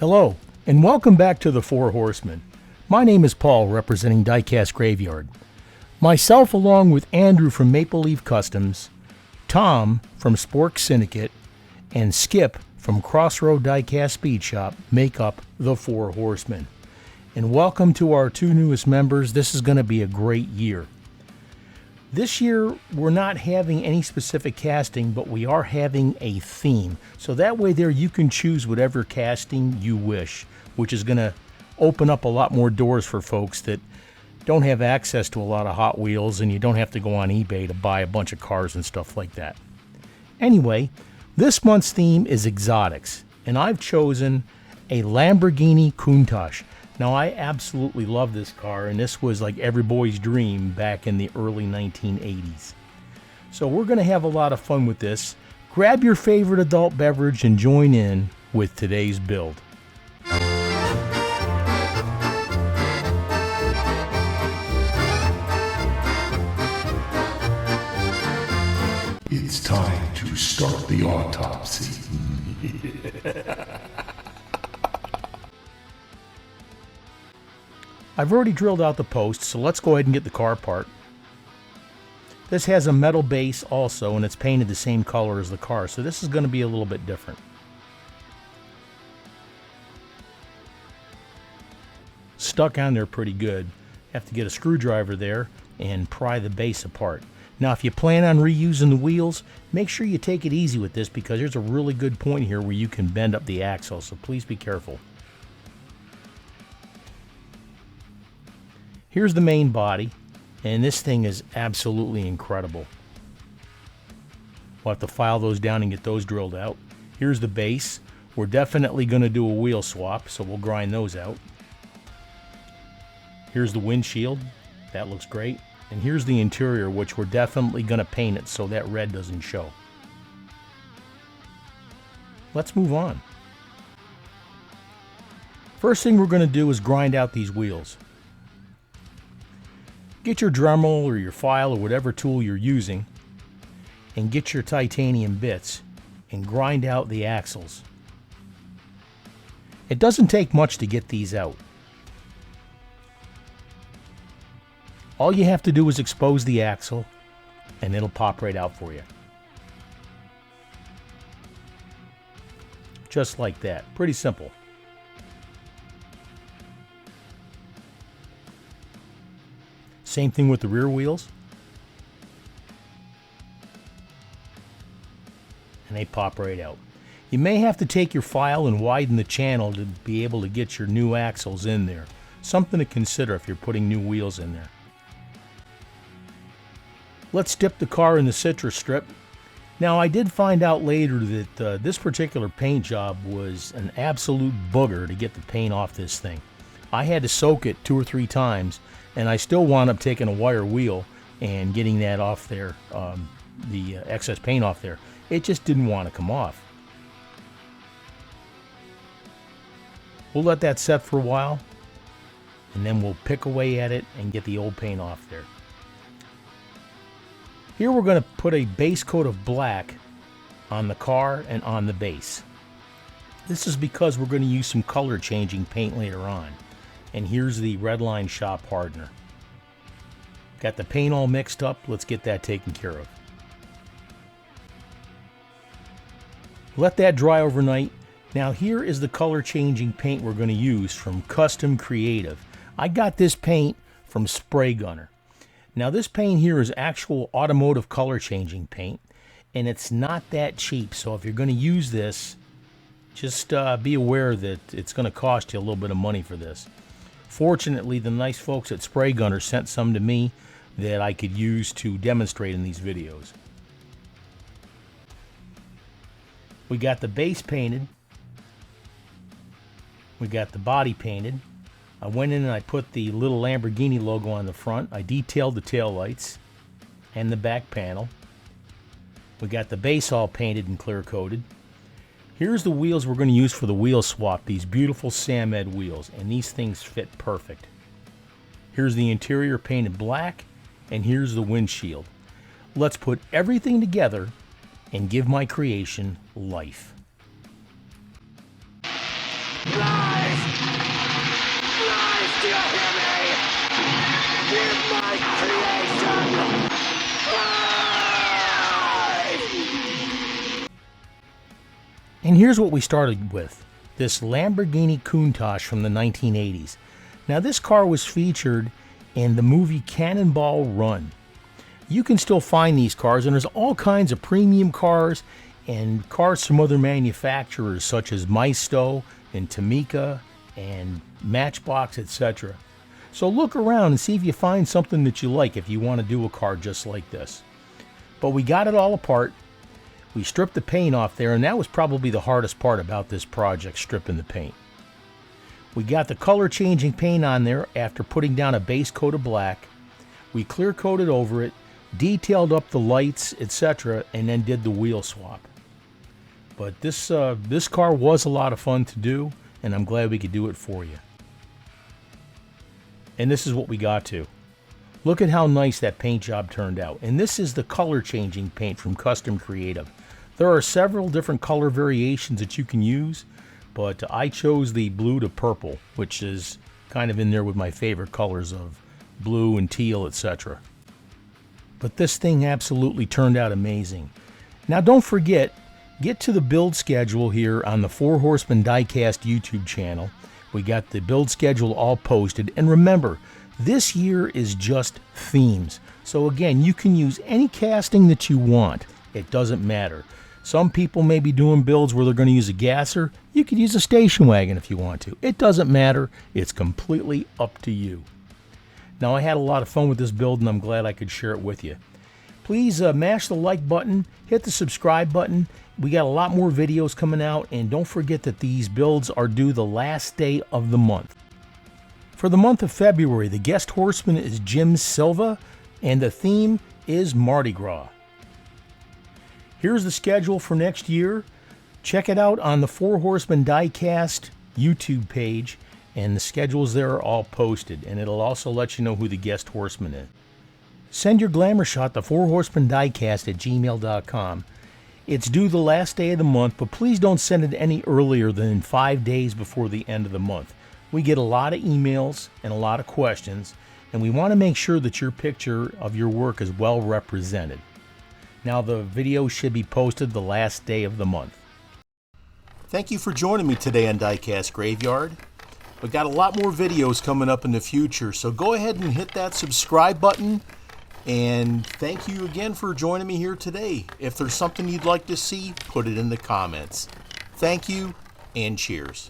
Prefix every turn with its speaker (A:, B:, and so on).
A: Hello, and welcome back to the Four Horsemen. My name is Paul, representing Diecast Graveyard. Myself, along with Andrew from Maple Leaf Customs, Tom from Spork Syndicate, and Skip from Crossroad Diecast Speed Shop make up the Four Horsemen. And welcome to our two newest members. This is going to be a great year. This year, we're not having any specific casting, but we are having a theme. So that way there you can choose whatever casting you wish, which is going to open up a lot more doors for folks that don't have access to a lot of Hot Wheels, and you don't have to go on eBay to buy a bunch of cars and stuff like that. Anyway, this month's theme is exotics, and I've chosen a Lamborghini Countach. Now, I absolutely love this car, and this was like every boy's dream back in the early 1980s. So we're going to have a lot of fun with this. Grab your favorite adult beverage and join in with today's build.
B: It's time to start the autopsy.
A: I've already drilled out the posts, so let's go ahead and get the car apart. This has a metal base also, and it's painted the same color as the car, so this is going to be a little bit different. Stuck on there pretty good. Have to get a screwdriver there and pry the base apart. Now, if you plan on reusing the wheels, make sure you take it easy with this, because there's a really good point here where you can bend up the axle, so please be careful. Here's the main body, and this thing is absolutely incredible. We'll have to file those down and get those drilled out. Here's the base. We're definitely going to do a wheel swap, so we'll grind those out. Here's the windshield. That looks great. And here's the interior, which we're definitely going to paint it so that red doesn't show. Let's move on. First thing we're going to do is grind out these wheels. Get your Dremel or your file or whatever tool you're using, and get your titanium bits and grind out the axles. It doesn't take much to get these out. All you have to do is expose the axle, and it'll pop right out for you. Just like that. Pretty simple. Same thing with the rear wheels. And they pop right out. You may have to take your file and widen the channel to be able to get your new axles in there. Something to consider if you're putting new wheels in there. Let's dip the car in the citrus strip. Now, I did find out later that this particular paint job was an absolute booger to get the paint off this thing. I had to soak it 2 or 3 times, and I still wound up taking a wire wheel and getting that off there, the excess paint off there. It just didn't want to come off. We'll let that set for a while, and then we'll pick away at it and get the old paint off there. Here we're going to put a base coat of black on the car and on the base. This is because we're going to use some color changing paint later on. And here's the Redline Shop hardener. Got the paint all mixed up. Let's get that taken care of. Let that dry overnight. Now here is the color changing paint we're going to use from Custom Creative. I got this paint from Spray Gunner. Now this paint here is actual automotive color changing paint, and it's not that cheap. So if you're going to use this, just be aware that it's going to cost you a little bit of money for this. Fortunately, the nice folks at Spray Gunner sent some to me that I could use to demonstrate in these videos. We got the base painted. We got the body painted. I went in and I put the little Lamborghini logo on the front. I detailed the taillights and the back panel. We got the base all painted and clear coated. Here's the wheels we're going to use for the wheel swap, these beautiful Samed wheels, and these things fit perfect. Here's the interior painted black, and here's the windshield. Let's put everything together and give my creation life.
C: Fly!
A: And here's what we started with. This Lamborghini Countach from the 1980s. Now this car was featured in the movie Cannonball Run. You can still find these cars, and there's all kinds of premium cars and cars from other manufacturers such as Maisto and Tomica and Matchbox, etc. So look around and see if you find something that you like if you want to do a car just like this. But we got it all apart. We stripped the paint off there, and that was probably the hardest part about this project, stripping the paint. We got the color changing paint on there after putting down a base coat of black. We clear coated over it, detailed up the lights, etc., and then did the wheel swap. But this car was a lot of fun to do, and I'm glad we could do it for you. And this is what we got to. Look at how nice that paint job turned out. And this is the color changing paint from Custom Creative. There are several different color variations that you can use, but I chose the blue to purple, which is kind of in there with my favorite colors of blue and teal, etc. But this thing absolutely turned out amazing. Now don't forget, get to the build schedule here on the Four Horsemen Diecast YouTube channel. We got the build schedule all posted. And remember, this year is just themes. So again, you can use any casting that you want. It doesn't matter. Some people may be doing builds where they're going to use a gasser. You could use a station wagon if you want to. It doesn't matter. It's completely up to you. Now, I had a lot of fun with this build, and I'm glad I could share it with you. Please mash the like button, hit the subscribe button. We got a lot more videos coming out, and don't forget that these builds are due the last day of the month. For the month of February, the guest horseman is Jim Silva, and the theme is Mardi Gras. Here's the schedule for next year. Check it out on the Four Horsemen Diecast YouTube page, and the schedules there are all posted, and it'll also let you know who the guest horseman is. Send your glamour shot to fourhorsemendiecast@gmail.com. It's due the last day of the month, but please don't send it any earlier than 5 days before the end of the month. We get a lot of emails and a lot of questions, and we want to make sure that your picture of your work is well represented. Now the video should be posted the last day of the month. Thank you for joining me today on Diecast Graveyard. We've got a lot more videos coming up in the future, so go ahead and hit that subscribe button. And thank you again for joining me here today. If there's something you'd like to see, put it in the comments. Thank you, and cheers.